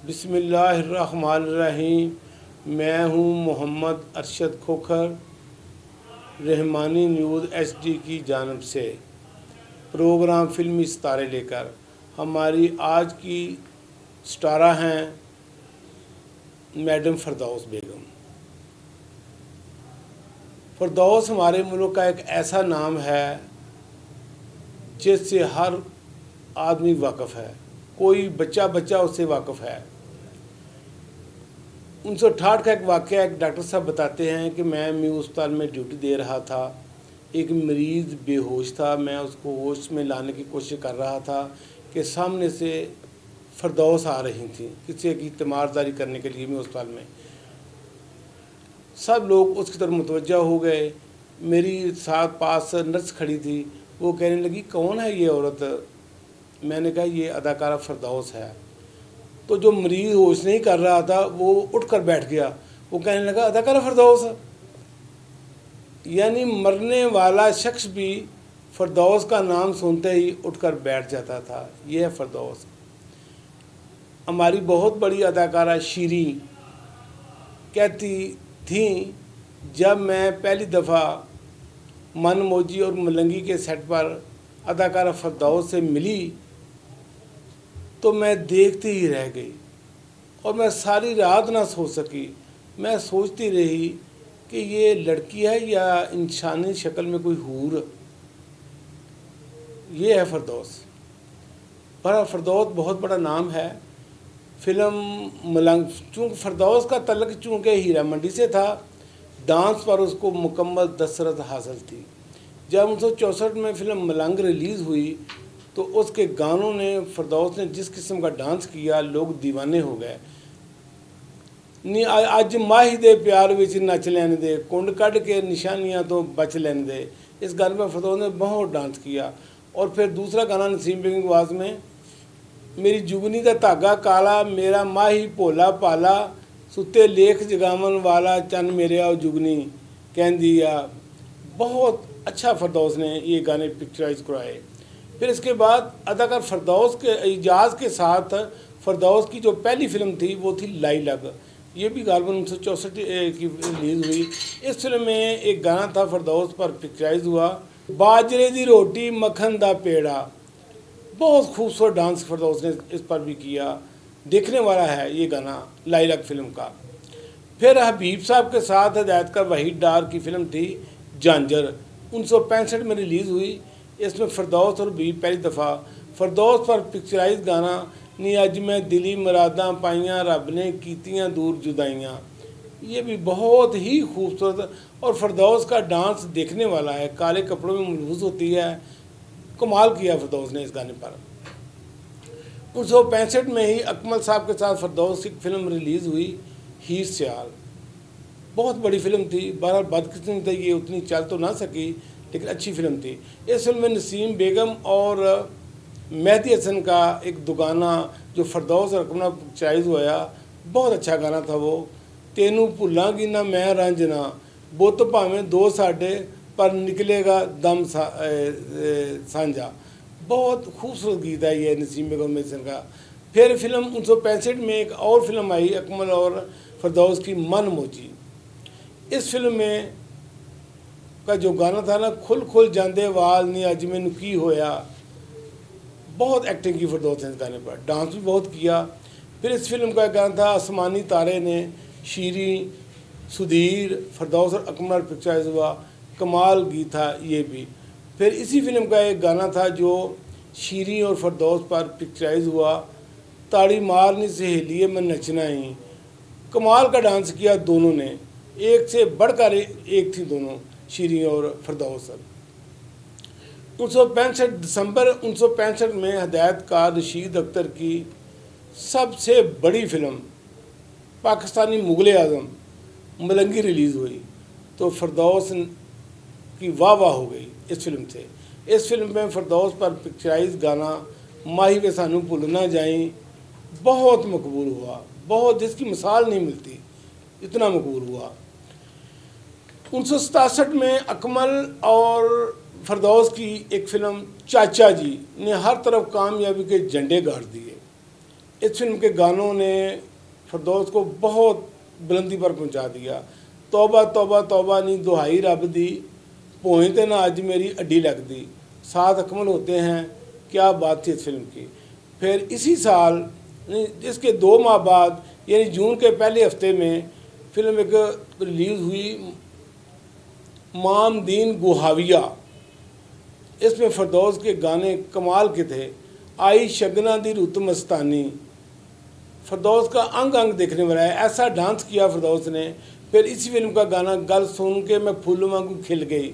बिस्मिल्लाहिर्रहमानिर्रहीम। मैं हूं मोहम्मद अरशद खोखर, रहमानी न्यूज़ एचडी की जानिब से प्रोग्राम फिल्मी सितारे लेकर। हमारी आज की स्टारा हैं मैडम फ़रदौस बेगम। फ़रदौस हमारे मुल्क का एक ऐसा नाम है जिससे हर आदमी वाकिफ़ है, कोई बच्चा उससे वाकिफ़ है। 1968 का एक वाक़या, एक डॉक्टर साहब बताते हैं कि मैं म्यू अस्पताल में ड्यूटी दे रहा था। एक मरीज़ बेहोश था, मैं उसको होश में लाने की कोशिश कर रहा था कि सामने से फ़रदौस आ रही थी किसी की तीमारदारी करने के लिए। म्यू अस्पताल में सब लोग उसकी तरफ मुतवज्जा हो गए। मेरी साथ पास नर्स खड़ी थी, वो कहने लगी कौन है ये औरत। मैंने कहा ये अदाकारा फ़रदौस है। तो जो मरीज़ होश नहीं कर रहा था वो उठकर बैठ गया। वो कहने लगा अदाकारा फ़रदौस। यानी मरने वाला शख्स भी फ़रदौस का नाम सुनते ही उठकर बैठ जाता था। ये है फ़रदौस। हमारी बहुत बड़ी अदाकारा शीरी कहती थी, जब मैं पहली दफ़ा मन मौजी और मलंगी के सेट पर अदाकारा फ़रदौस से मिली तो मैं देखती ही रह गई और मैं सारी रात ना सो सकी। मैं सोचती रही कि ये लड़की है या इंसानी शक्ल में कोई हूर। ये है फ़रदौस। पर फ़रदौस बहुत बड़ा नाम है। फ़िल्म मलंग, चूँकि फ़रदौस का तल्लुक़ चूँकि हीरा मंडी से था, डांस पर उसको मुकम्मल दस्तरस हासिल थी। जब 1964 में फ़िल्म मलंग रिलीज़ हुई तो उसके गानों ने, फ़रदौस ने जिस किस्म का डांस किया, लोग दीवाने हो गए। नी अज माही दे प्यार विच नच लैन दे, कुंड कढ़ के निशानियां तो बच लैन दे। इस गाने पर फ़रदौस ने बहुत डांस किया। और फिर दूसरा गाना नसीम बेगम की आवाज़ में, मेरी जुगनी दा धागा काला, मेरा माही भोला पाला, सुते लेख जगावन वाला, चन मेरे आओ जुगनी कहंदी आ। बहुत अच्छा फ़रदौस ने ये गाने पिक्चराइज करवाए। फिर इसके बाद अदाकार फ़रदौस के इजाज़ के साथ फ़रदौस की जो पहली फ़िल्म थी वो थी लाइलग। ये भी गालबन 1964 की रिलीज़ हुई। इस फिल्म में एक गाना था फ़रदौस पर पिक्चराइज हुआ, बाजरे दी रोटी मक्खन दा पेड़ा। बहुत खूबसूरत डांस फ़रदौस ने इस पर भी किया, देखने वाला है ये गाना लाइलग फ़िल्म का। फिर हबीब साहब के साथ हिदायतकार वहीद डार की फ़िल्म थी झांझर, 1965 में रिलीज़ हुई। इसमें फ़रदौस और हबीब पहली दफ़ा। फ़रदौस पर पिक्चराइज गाना नी अज मैं दिली मुरादां पाइयां, रब ने कीतियां दूर जुदाइयां। ये भी बहुत ही खूबसूरत और फ़रदौस का डांस देखने वाला है। काले कपड़ों में मलबूस होती है, कमाल किया फ़रदौस ने इस गाने पर। 1965 में ही अकमल साहब के साथ फ़रदौस की फिल्म रिलीज़ हुई हीर सियाल। बहुत बड़ी फ़िल्म थी, बहरहाल बदकिस्मती ये उतनी चल तो ना सकी, लेकिन अच्छी फ़िल्म थी। इस फिल्म में नसीम बेगम और मेहदी हसन का एक दुगाना जो फ़रदौस और अकमल पिक्चराइज हुआ, बहुत अच्छा गाना था वो। तेनू भुलांगी ना मैं रंजना, बुत भावें दो साडे पर निकलेगा दम सांझा। बहुत खूबसूरत गीत है ये नसीम बेगम हसन का। फिर फिल्म 1965 में एक और फिल्म आई अकमल और फ़रदौस की, मन मौजी। इस फिल्म में का जो गाना था ना, खुल खुल जांदे वाल नी अज मैनू की होया, बहुत एक्टिंग की फ़रदौस ने इस गाने पर, डांस भी बहुत किया। फिर इस फिल्म का गाना था आसमानी तारे ने, शीरी, सुधीर, फ़रदौस और अकमल पिक्चराइज हुआ, कमाल गीत था ये भी। फिर इसी फिल्म का एक गाना था जो शीरी और फ़रदौस पर पिक्चराइज हुआ, ताड़ी मारनी सहेलिए मैं नचना ही। कमाल का डांस किया दोनों ने, एक से बढ़कर एक थी दोनों, शीरी और फ़रदौस। 1965 दिसंबर 1965 में हिदायतकार रशीद अख्तर की सबसे बड़ी फिल्म पाकिस्तानी मुग़ल आज़म मलंगी रिलीज़ हुई तो फ़रदौस की वाह वाह हो गई इस फिल्म से। इस फिल्म में फ़रदौस पर पिक्चराइज गाना माही वे सानू भुल ना जाई बहुत मकबूल हुआ, बहुत, जिसकी मिसाल नहीं मिलती, इतना मकबूल हुआ। 1967 में अकमल और फ़रदौस की एक फ़िल्म चाचा जी ने हर तरफ कामयाबी के झंडे गाड़ दिए। इस फिल्म के गानों ने फरदौस को बहुत बुलंदी पर पहुंचा दिया। तौबा तौबा तौबा नी दुहाई रब दी, भोएं ते ना अज मेरी अड्डी लगदी, साथ अकमल होते हैं, क्या बात थी इस फिल्म की। फिर इसी साल इसके 2 माह बाद यानी जून के पहले हफ्ते में फिल्म एक रिलीज़ हुई, मामदीन गुहाविया। इसमें फरदौस के गाने कमाल के थे। आई शगना दी रुत मस्तानी, फरदौस का अंग अंग देखने वाला है, ऐसा डांस किया फरदौस ने। फिर इसी फिल्म का गाना गल सुन के मैं फुल वांगू खिल गई,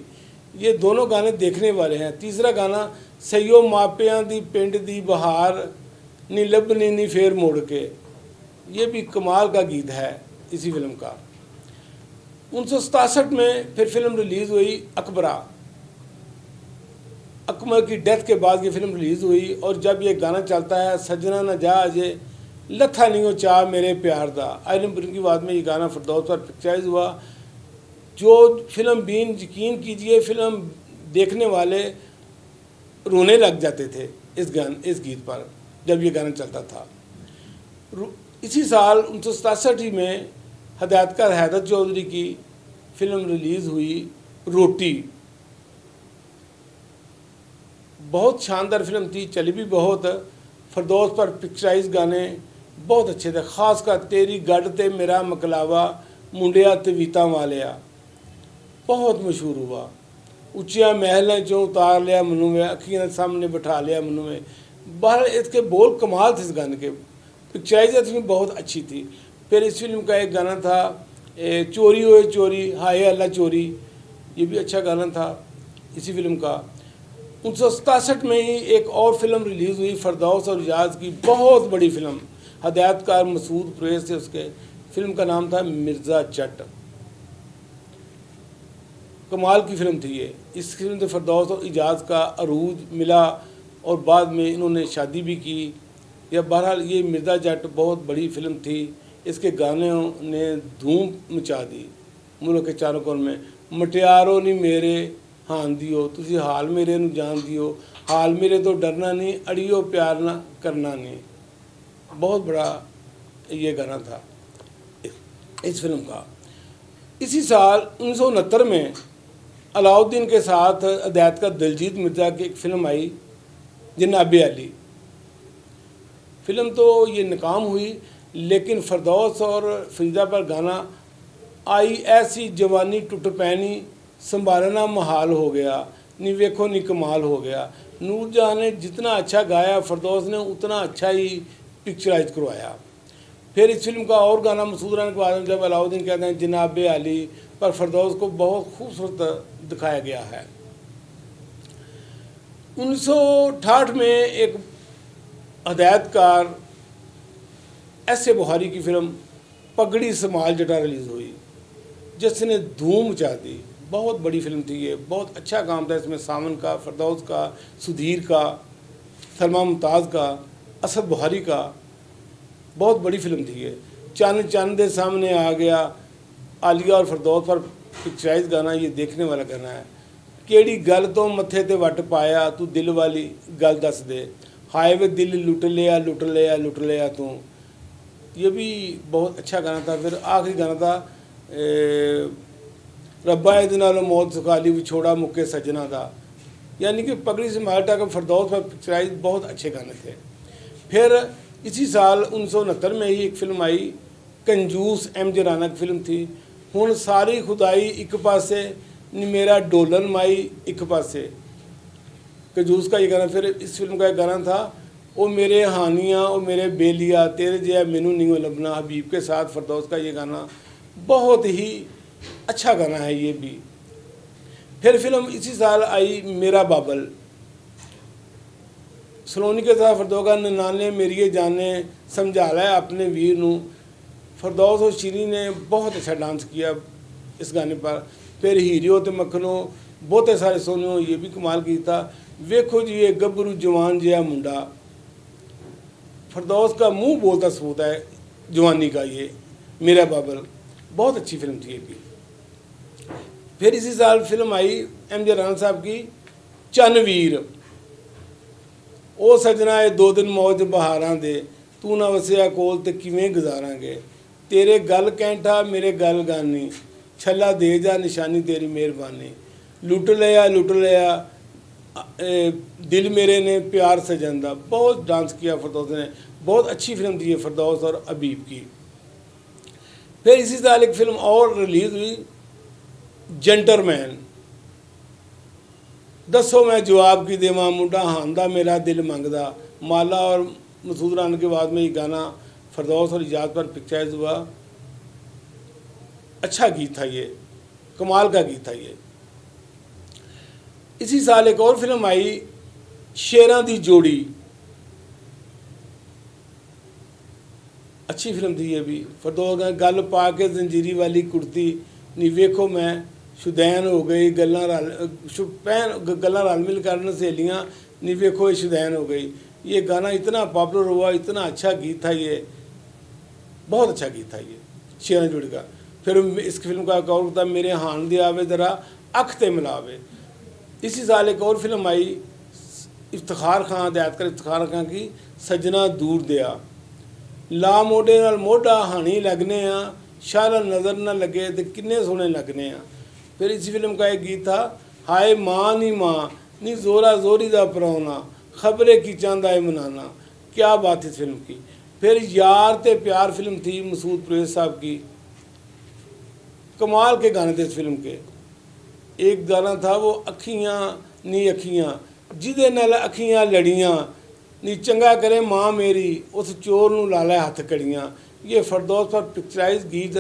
ये दोनों गाने देखने वाले हैं। तीसरा गाना सईयो मापियां दी पिंड दी बहार नी लभनी नी फेर मोड़ के, ये भी कमाल का गीत है इसी फिल्म का। 1967 में फिर फिल्म रिलीज़ हुई अकबरा। अकबर की डेथ के बाद ये फिल्म रिलीज़ हुई और जब ये गाना चलता है, सजना न जा अजे लथा नहीं हो चाह मेरे प्यार दा, आयरन की बाद में ये गाना फरदौस पर पिक्चराइज हुआ। जो फिल्म बीन यकीन कीजिए फिल्म देखने वाले रोने लग जाते थे इस गीत पर जब ये गाना चलता था। इसी साल 1967 में हदायतकार हैदर चौधरी की फिल्म रिलीज़ हुई रोटी। बहुत शानदार फिल्म थी, चली भी बहुत। फरदौस पर पिक्चराइज गाने बहुत अच्छे थे, खासकर तेरी गढ़ ते मेरा मकलावा मुंडिया तवीता वालिया बहुत मशहूर हुआ। उच्चिया महल चों उतार लिया मनु में, अखियां सामने बैठा लिया मनु में। बहर इसके बोल कमाल थे इस गाने के, पिक्चराइज भी बहुत अच्छी थी। फिर इस फिल्म का एक गाना था चोरी होए चोरी हाय अल्लाह चोरी, ये भी अच्छा गाना था इसी फिल्म का। 1967 में ही एक और फिल्म रिलीज़ हुई फरदौस और रियाज की, बहुत बड़ी फिल्म, हदायतकार मसूद परवेज़ थे उसके। फिल्म का नाम था मिर्ज़ा जट, कमाल की फिल्म थी ये। इस फिल्म से फरदौस और इजाज़ का अरूज मिला और बाद में इन्होंने शादी भी की। या बहरहाल ये मिर्ज़ा जट बहुत बड़ी फिल्म थी, इसके गानों ने धूम मचा दी मुल्क के चारों कोन में। मटियारो नी मेरे हान दियो, तुसी हाल मेरे नू जान दियो, हाल मेरे तो डरना नहीं, अड़ियो प्यार ना करना नहीं, बहुत बड़ा ये गाना था इस फिल्म का। इसी साल 1969 में अलाउद्दीन के साथ हदायतकार दिलजीत मिर्ज़ा की एक फ़िल्म आई जनाब अली। फिल्म तो ये नाकाम हुई, लेकिन फरदौस और फरीदा पर गाना आई ऐसी जवानी टुट पैनी संभालना महाल हो गया, नी वेखो नी कमाल हो गया। नूरजहां ने जितना अच्छा गाया फरदौस ने उतना अच्छा ही पिक्चराइज करवाया। फिर इस फिल्म का और गाना मसूद रहने के बाद जब अलाउद्दीन कहते हैं जनाब अली पर फरदौस को बहुत खूबसूरत दिखाया गया है। 1968 में एक हदायतकार ऐसे बुखारी की फिल्म पगड़ी समाल जटा रिलीज़ हुई, जिसने धूम मचा दी। बहुत बड़ी फिल्म थी ये, बहुत अच्छा काम था इसमें सावन का, फरदौस का, सुधीर का, सलमा मुमताज़ का, असद बुखारी का, बहुत बड़ी फिल्म थी ये। चंद चंद दे सामने आ गया, आलिया और फरदौस पर पिक्चराइज गाना ये देखने वाला गाना है। केड़ी गल तो मत्थे ते वट पाया तू दिल वाली गल दस दे, हाय वे दिल लुट लिया लुट लिया लुट लिया तू, ये भी बहुत अच्छा गाना था। फिर आखिरी गाना था रब्बा ए नालों मौत सुखाली विछोड़ा मुक्के सजना दा, यानी कि पगड़ी से माल्टा का फरदौस पर पिक्चराइज बहुत अच्छे गाने थे। फिर इसी साल 1969 में ही एक फिल्म आई कंजूस, एम जे राना की फिल्म थी। हुण सारी खुदाई एक पासे नी मेरा डोलन माई एक पासे, कंजूस का ये गाना। फिर इस फिल्म का एक गाना था ओ मेरे हानियाँ ओ मेरे बेलिया तेरे जया मैनू नहीं लभना, हबीब के साथ फरदौस का ये गाना बहुत ही अच्छा गाना है ये भी। फिर फिल्म इसी साल आई मेरा बाबल, सलोनी के साथ फरदौस का नाने मेरिए जाने समझा ला है अपने वीर नू। फरदौस और शीरी ने बहुत अच्छा डांस किया इस गाने पर। फिर हीरियो ते मखनो बहुते सारे सोनियो, ये भी कमाल किया। वेखो जी ये गभरू जवान जहा मुंडा, फरदौस का मुंह बोलता सबूत है जवानी का ये मेरा बाबल, बहुत अच्छी फिल्म थी ये भी। फिर इसी साल फिल्म आई एम जे राना साहब की चन्नवीर, ओ सजना ए दो दिन मौज बहारां दे, तू ना वसिया कोल ते किवें गुजारांगे, तेरे गल कैंठा मेरे गल गानी, छला दे जा निशानी तेरी मेहरबानी, लुट लिया दिल मेरे ने प्यार सजंदा। बहुत डांस किया फरदौस ने, बहुत अच्छी फिल्म थी ये फरदौस और अबीब की। फिर इसी साल एक फिल्म और रिलीज़ हुई, जेंटलमैन। दसो मैं जवाब की देवा मुंडा हांदा मेरा दिल मंगदा। माला और मसूद राना के बाद में ये गाना फरदौस और इजाज़ पर पिक्चराइज हुआ। अच्छा गीत था ये, कमाल का गीत था ये। इसी साल एक और फिल्म आई, शेरां दी जोड़ी। अच्छी फिल्म थी ये भी। फरदौस गल पा के जंजीरी वाली कुर्ती, नी वेखो मैं शुदैन हो गई, गल्लां रल मिल करन सहेलियाँ, नी वेखो ये शुदैन हो गई। ये गाना इतना पॉपुलर हुआ, इतना अच्छा गीत था ये, बहुत अच्छा गीत था ये शेरां दी जोड़ी का। फिर इस फिल्म का एक और था, मेरे हान दे आवे जरा अख ते मिलावे। इसी साल एक और फिल्म आई, इफ्तिखार खां, हदायतकार इफ्तिखार खां की, सजना दूर दिया। ला मोढे नाल मोढा हानी लगने आ, शाला नज़र न लगे तो किन्ने सोहने लगने आ। फिर इसी फिल्म का एक गीत था, हाय माँ नी जोरा जोरी दा परौना, खबरे की चांदा है मनाना। क्या बात इस फिल्म की। फिर यार ते प्यार फिल्म थी मसूद परवेज़ साहब की, कमाल के गाने थे इस फिल्म के। एक गाना था वो, अखियाँ नी अखियाँ जिदे नाल अखियाँ लड़ियाँ, नी चंगा करे माँ मेरी उस चोर नूं ला लै हथ कड़ियाँ। ये फरदौस पर पिक्चराइज गीत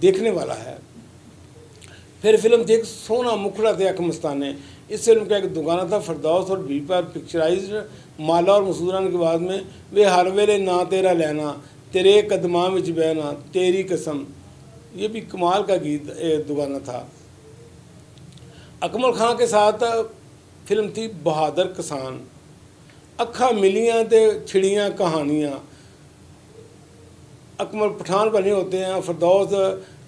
देखने वाला है। फिर फिल्म थी एक, सोना मुखड़ा ते अख मस्ताने। इस फिल्म का एक गाना था फरदौस और बी पर पिक्चराइज। माला और मसूद राना के बाद में, वे हर वेले ना तेरा लैना, तेरे कदमां विच बहना, तेरी कसम। ये भी कमाल का गीत दुगाना था। अकमल खां के साथ फिल्म थी बहादुर किसान। अखा मिलियाँ ते छिड़ियाँ कहानियाँ। अकमल पठान बने होते हैं, फरदौस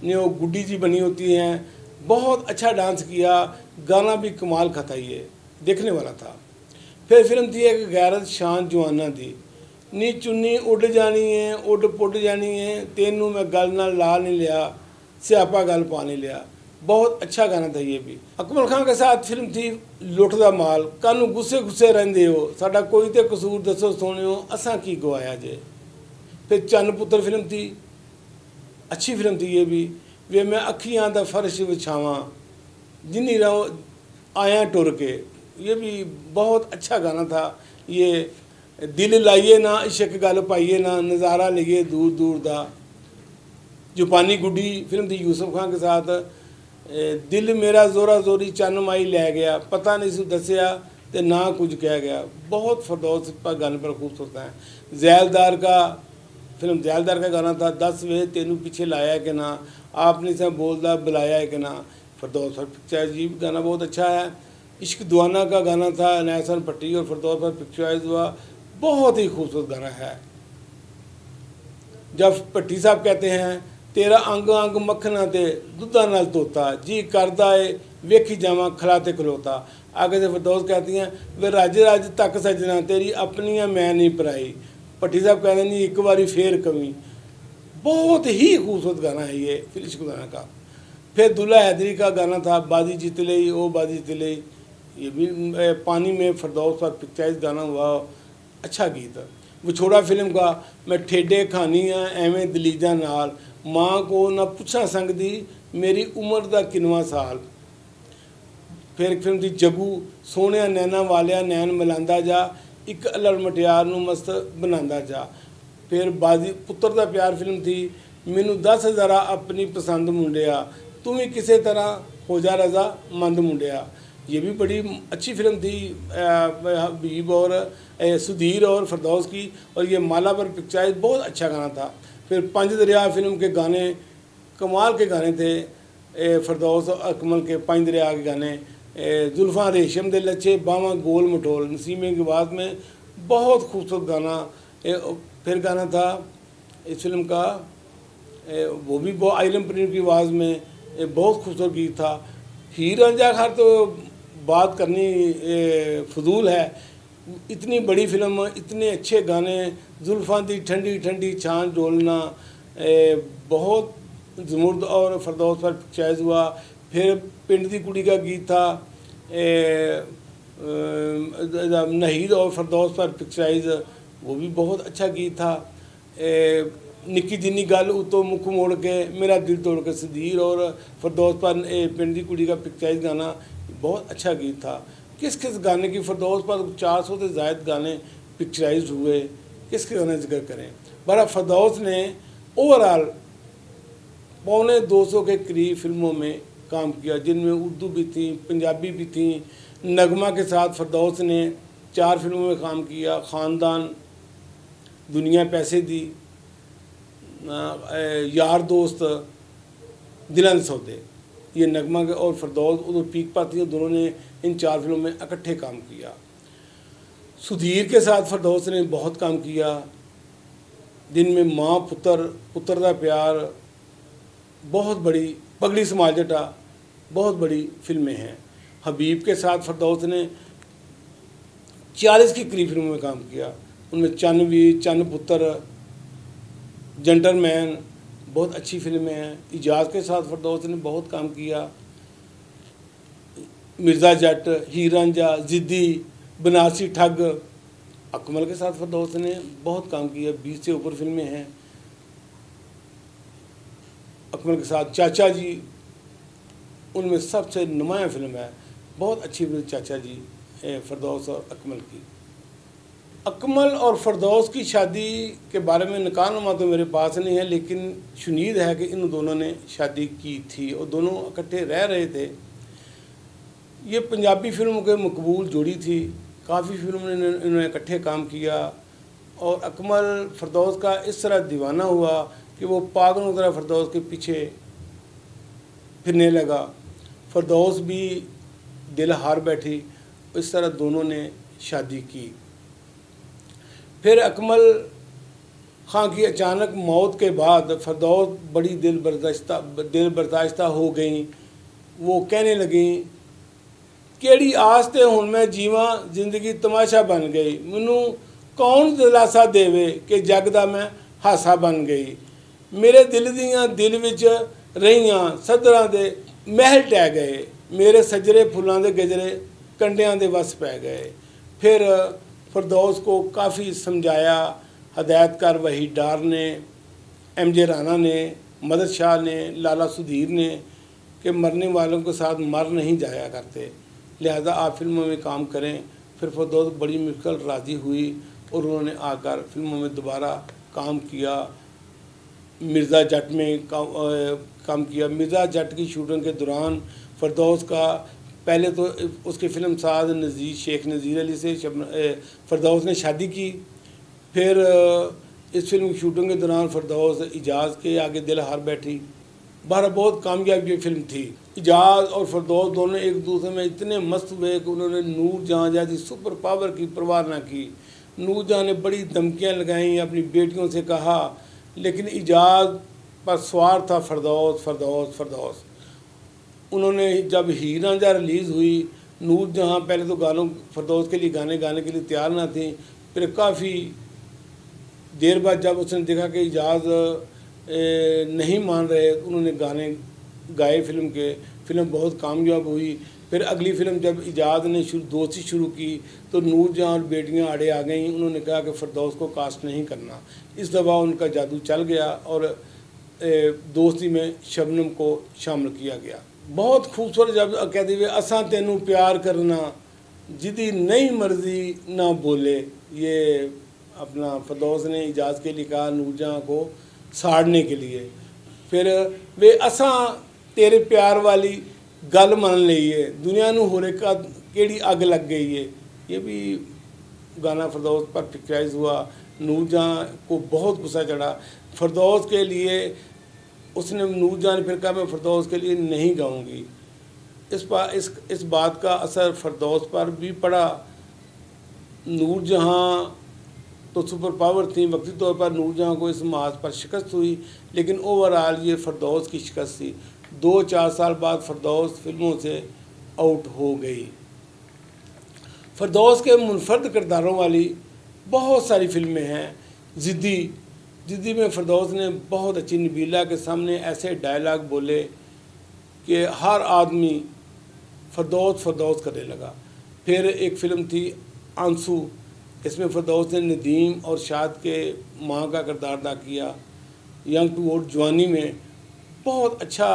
ने वो गुड्डी जी बनी होती हैं। बहुत अच्छा डांस किया, गाना भी कमाल का था, ये देखने वाला था। फिर फिल्म थी एक गैरत शान जवाना दी। नी चुन्नी उड़ जानी है उड़ पुड़ जानी है, तेनू मैं गल नाल ला नहीं लिया, स्यापा गल पा नहीं लिया। बहुत अच्छा गाना था ये भी। अकमल खान के साथ फिल्म थी लुट दा माल। कानू गुस्से गुस्से रहंदे हो, साडा कोई तो कसूर दसो सोनियो, असां की गवाया जे। फिर चन्न पुत्र फिल्म थी, अच्छी फिल्म थी ये भी। वे मैं अखियां दा फर्श विछावां, जिन्नी रहो आया टुर के। ये भी बहुत अच्छा गाना था ये। दिल लाइए ना इश्क गल पाइए ना, नज़ारा लेइए दूर दूर दा। जुपानी गुड्डी फिल्म थी यूसुफ खान के साथ। दिल मेरा जोरा जोरी चन्न माई लै गया, पता नहीं सू दसिया ते ना कुछ कह गया। बहुत फरदौस पर गाने पर खूबसूरत है। जैलदार का फिल्म जैलदार का गाना था, दस वे तेनू पीछे लाया कि ना, आपने से बोलदा बुलाया है कि ना। फरदौस पर पिक्चराइज ये गाना बहुत अच्छा है। इश्क दुआना का गाना था, नैसन पट्टी और फरदौस पर पिक्चराइज हुआ। बहुत ही खूबसूरत गाना है। जब भट्टी साहब कहते हैं, तेरा अंग अंग मक्खना ते दुधा नाल तोता, जी करदा है वेखी जावां खला ते खलोता। आगे से फरदौस कहती हैं, वे रज रज तक सजना, तेरी अपनियां मैं नहीं पराई। भट्टी साहब कहते नहीं एक बारी फिर कमी। बहुत ही खूबसूरत गाना है ये फिर इश्क दुआना का। फिर दुल्हा हैदरी का गाना था, बाजी जीत लई ओ बाजी जीत लई। ये भी पानी में फरदौस पर पिक्चराइज गाना हुआ, अच्छा गीत। विछोड़ा फिल्म का, मैं ठेडे खानी हाँ एवें दलीजा नाल, माँ को ना पुछा सकदी मेरी उम्र दा किनवा साल। फिर एक फिल्म थी जगू, सोहणिया नैना वालिया नैन मिलांदा जा, एक अलड़ मटियार नूं मस्त बनांदा जा। फिर बाजी पुत्र दा प्यार फिल्म थी, मैनू दस जरा अपनी पसंद मुंडिया, तू भी किसी तरह हो जा रजा मंद मुंडिया। ये भी बड़ी अच्छी फिल्म थी हबीब और सुधीर और फरदौस की, और ये माला पर पिक्चराइज बहुत अच्छा गाना था। फिर पंज दरिया फिल्म के गाने कमाल के गाने थे। फरदौस और अकमल के पंज दरिया के गाने, जुल्फ़ां रेशम दे लच्छे बावां गोल मटोल, नसीमे की बात में बहुत खूबसूरत गाना। फिर गाना था इस फिल्म का, वो भी बहुत आइलम पनीर की आवाज़ में बहुत खूबसूरत गीत था। हीर रांझा खार तो बात करनी फजूल है, इतनी बड़ी फिल्म, इतने अच्छे गाने, जुल्फां दी ठंडी ठंडी छान डोलना, बहुत जमुर्द और फरदौस पर पिक्चराइज हुआ। फिर पिंड दी कुड़ी का गीत था, नहीद और फरदौस पर पिक्चराइज, वो भी बहुत अच्छा गीत था। निक्की जिन्नी गल उतो मुख मोड़ के, मेरा दिल तोड़ के सदीर और फरदौस पर पिंड दी कुड़ी का पिक्चराइज गाना बहुत अच्छा गीत था। किस किस गाने की फरदौस पर 400 से ज़ायद गाने पिक्चराइज हुए, किसके गाने जिक्र करें। बड़ा फरदौस ने ओवरऑल 225 के करीब फिल्मों में काम किया, जिनमें उर्दू भी थी, पंजाबी भी थी। नगमा के साथ फरदौस ने 4 फिल्मों में काम किया, ख़ानदान, दुनिया पैसे दी, यार दोस्त, दिलां दे सौदे। ये नगमा के और फरदौस उधर पीक पर थी, दोनों ने इन 4 फिल्मों में इकट्ठे काम किया। सुधीर के साथ फरदौस ने बहुत काम किया, जिनमें माँ पुत्र, पुत्र दा प्यार, बहुत बड़ी, पगड़ी समाल जटा, बहुत बड़ी फिल्में हैं। हबीब के साथ फरदौस ने 40 की करीब फिल्मों में काम किया, उनमें चन्नवीर, चन्न पुत्र, जेंटलमैन, बहुत अच्छी फिल्में हैं। इजाज़ के साथ फरदौस ने बहुत काम किया, मिर्ज़ा जट, हीर रांझा, ज़िद्दी, बनारसी ठग। अकमल के साथ फरदौस ने बहुत काम किया, 20 से ऊपर फिल्में हैं। अकमल के साथ चाचा जी, उनमें सबसे नुमाया फिल्म है, बहुत अच्छी फिल्म चाचा जी फरदौस और अकमल की। अकमल और फरदौस की शादी के बारे में निकाहनुमा तो मेरे पास नहीं है, लेकिन शुनीद है कि इन दोनों ने शादी की थी और दोनों इकट्ठे रह रहे थे। ये पंजाबी फिल्मों के मकबूल जोड़ी थी, काफ़ी फिल्मों ने इन्होंने इकट्ठे काम किया। और अकमल फरदौस का इस तरह दीवाना हुआ कि वो पागलों की तरह फरदौस के पीछे फिरने लगा। फरदौस भी दिल हार बैठी, इस तरह दोनों ने शादी की। फिर अकमल ख़ां की अचानक मौत के बाद फरदौस बड़ी दिल बर्दाश्ता हो गई। वो कहने लगी, केड़ी आस ते हुण मैं जीवां, जिंदगी तमाशा बन गई। मैनू कौन दिलासा देवे कि जग दा मैं हासा बन गई। मेरे दिल दियां दिल विच रहियां सदरां दे महल टह गए। मेरे सजरे फुल्लां दे गजरे कंडियां दे वस पै गए। फिर फरदौस को काफ़ी समझाया हदायतकार वहीद डार ने, MJ राना ने, मदद शाह ने, लाला सुधीर ने, कि मरने वालों के साथ मर नहीं जाया करते, लिहाजा आप फिल्मों में काम करें। फिर फरदौस बड़ी मुश्किल राज़ी हुई और उन्होंने आकर फिल्मों में दोबारा काम किया। मिर्ज़ा जट में काम किया। मिर्ज़ा जट की शूटिंग के दौरान फरदौस का पहले तो उसके फिल्म साज नज़ीर शेख नज़ीर अली से फरदौस ने शादी की। फिर इस फिल्म की शूटिंग के दौरान फरदौस इजाज़ के आगे दिल हार बैठी। बहर बहुत कामयाब ये फिल्म थी। इजाज़ और फरदौस दोनों एक दूसरे में इतने मस्त हुए कि उन्होंने नूर जहाँ जैसी सुपर पावर की परवाह ना की। नूर जहाँ ने बड़ी धमकियाँ लगाईं, अपनी बेटियों से कहा, लेकिन इजाज़ पर सवार था फरदौस फरदौस फरदौस। उन्होंने जब हीर रांझा रिलीज़ हुई, नूर जहाँ पहले तो गानों फरदौस के लिए गाने गाने के लिए तैयार ना थी। फिर काफ़ी देर बाद जब उसने देखा कि इजाज़ नहीं मान रहे, उन्होंने गाने गाए फिल्म के। फिल्म बहुत कामयाब हुई। फिर अगली फिल्म जब इजाज़ ने दोस्ती शुरू की तो नूर जहाँ और बेटियाँ आड़े आ गईं। उन्होंने कहा कि फरदौस को कास्ट नहीं करना। इस दफ़ा उनका जादू चल गया और दोस्ती में शबनम को शामिल किया गया। बहुत खूबसूरत जब कहते हुए, असां तेनू प्यार करना, जिदी नहीं मर्जी ना बोले। ये अपना फरदौस ने इजाज़ के लिए कहा नूर जहाँ को साड़ने के लिए। फिर वे असां तेरे प्यार वाली गल मन ली है, दुनिया नू होरे का केड़ी अग लग गई है। ये भी गाना फरदौस पर पिक्चराइज हुआ। नूर जहाँ को बहुत गुस्सा चढ़ा फरदौस के लिए। उसने नूर जहाँ ने फिर कहा, मैं फरदौस के लिए नहीं गाऊंगी। इस बात का असर फरदौस पर भी पड़ा। नूर जहाँ तो सुपर पावर थी, वक्ती तौर पर नूर जहाँ को इस महाज पर शिकस्त हुई, लेकिन ओवरऑल ये फरदौस की शिकस्त थी। 2-4 साल बाद फरदौस फिल्मों से आउट हो गई। फरदौस के मुनफरद किरदारों वाली बहुत सारी फिल्में हैं। ज़िद्दी में फरदौस ने बहुत अच्छी, नबीला के सामने ऐसे डायलॉग बोले कि हर आदमी फरदौस करने लगा। फिर एक फ़िल्म थी आंसू, इसमें फरदौस ने नदीम और शाद के माँ का किरदार अदा किया। यंग टू ओल्ड जवानी में बहुत अच्छा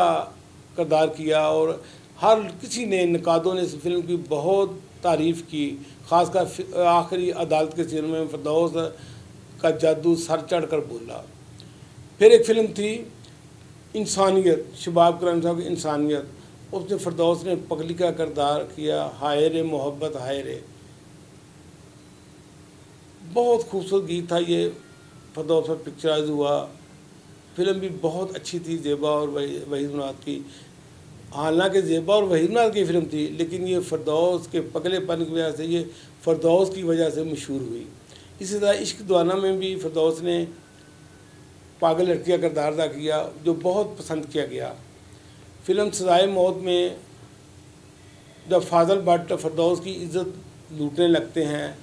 किरदार किया और हर किसी ने, नकादों ने इस फिल्म की बहुत तारीफ़ की। ख़ासकर आखिरी अदालत के सीन में फरदौस का जादू सर चढ़ कर बोला। फिर एक फ़िल्म थी इंसानियत, शबाब कराम साहब की इंसानियत, उसमें फरदौस ने पगली का किरदार किया। हाय रे मोहब्बत हाय रे, बहुत खूबसूरत गीत था ये, फरदौस पर पिक्चराइज हुआ। फिल्म भी बहुत अच्छी थी, ज़ेबा और वहीद मुराद की। हालांकि ज़ेबा और वहीद मुराद की फ़िल्म थी, लेकिन ये फरदौस के पगलेपन की वजह से, ये फरदौस की वजह से मशहूर हुई। इसी तरह इश्क दीवाना में भी फरदौस ने पागल लड़की का किरदार अदा किया, जो बहुत पसंद किया गया। फ़िल्म सज़ाए मौत में जब फाजल भट्ट फरदौस की इज़्ज़त लूटने लगते हैं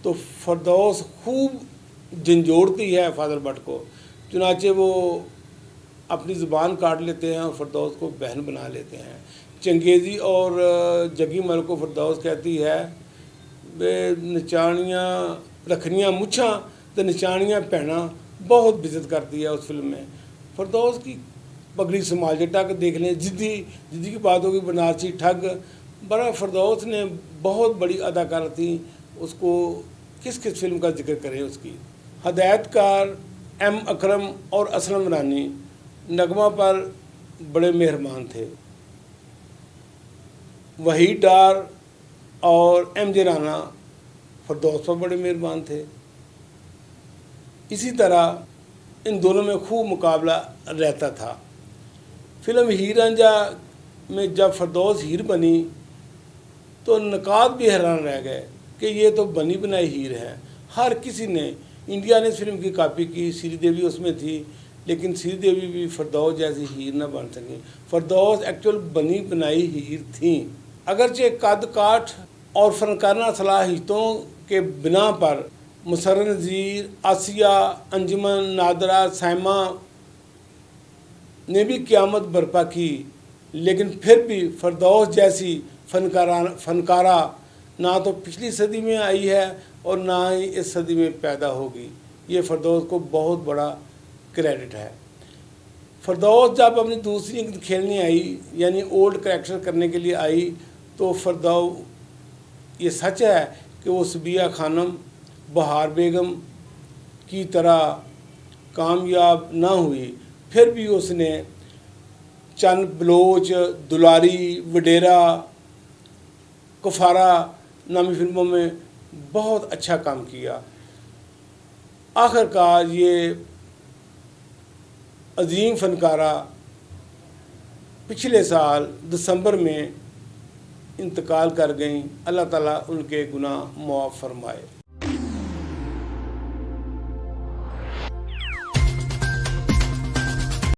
तो फरदौस खूब झंझोड़ती है फाजल भट्ट को, चुनाचे वो अपनी ज़ुबान काट लेते हैं और फरदौस को बहन बना लेते हैं। चंगेज़ी और जगी मल को फरदौस कहती है वे नचानियाँ रखनियाँ मुछां तो नचानियाँ भैना, बहुत बेइज्जत करती है उस फिल्म में। फरदौस की पगड़ी संभाल जटा के देख लें, ज़िद्दी की बात होगी, बनारसी ठग, बड़ा फरदौस ने बहुत बड़ी अदाकारा थी। उसको किस किस फिल्म का जिक्र करें उसकी। हदायतकार एम अकरम और असलम रानी नगमा पर बड़े मेहरबान थे। वहीद डार और एम जे राना फरदौस पर बड़े मेहरबान थे। इसी तरह इन दोनों में खूब मुकाबला रहता था। फिल्म हीर रांझा में जब फरदौस हीर बनी तो नकाद भी हैरान रह गए कि ये तो बनी बनाई हीर है। हर किसी ने, इंडिया ने इस फिल्म की कॉपी की, श्रीदेवी उसमें थी, लेकिन श्रीदेवी भी फरदौस जैसी हीर न बन सकी। फरदौस एक्चुअल बनी बनाई हीर थी। अगरचे कद काठ और फनकाना सलाहियतों के बिना पर मुसर्रर नज़ीर, आसिया, अंजुमन, नादरा, साइमा ने भी क़यामत बर्पा की, लेकिन फिर भी फरदौस जैसी फनकारा ना तो पिछली सदी में आई है और ना ही इस सदी में पैदा होगी। ये फरदौस को बहुत बड़ा क्रेडिट है। फरदौस जब अपनी दूसरी खेलने आई, यानी ओल्ड करैक्टर करने के लिए आई, तो फरदौस, ये सच है कि वो सबिया खानम, बहार बेगम की तरह कामयाब ना हुई, फिर भी उसने चंद बलोच, दुलारी, वडेरा, कुफारा नामी फिल्मों में बहुत अच्छा काम किया। आखिरकार ये अजीम फनकारा पिछले साल दिसंबर में इंतकाल कर गईं। अल्लाह ताला उनके गुनाह मुआफ़ फरमाए।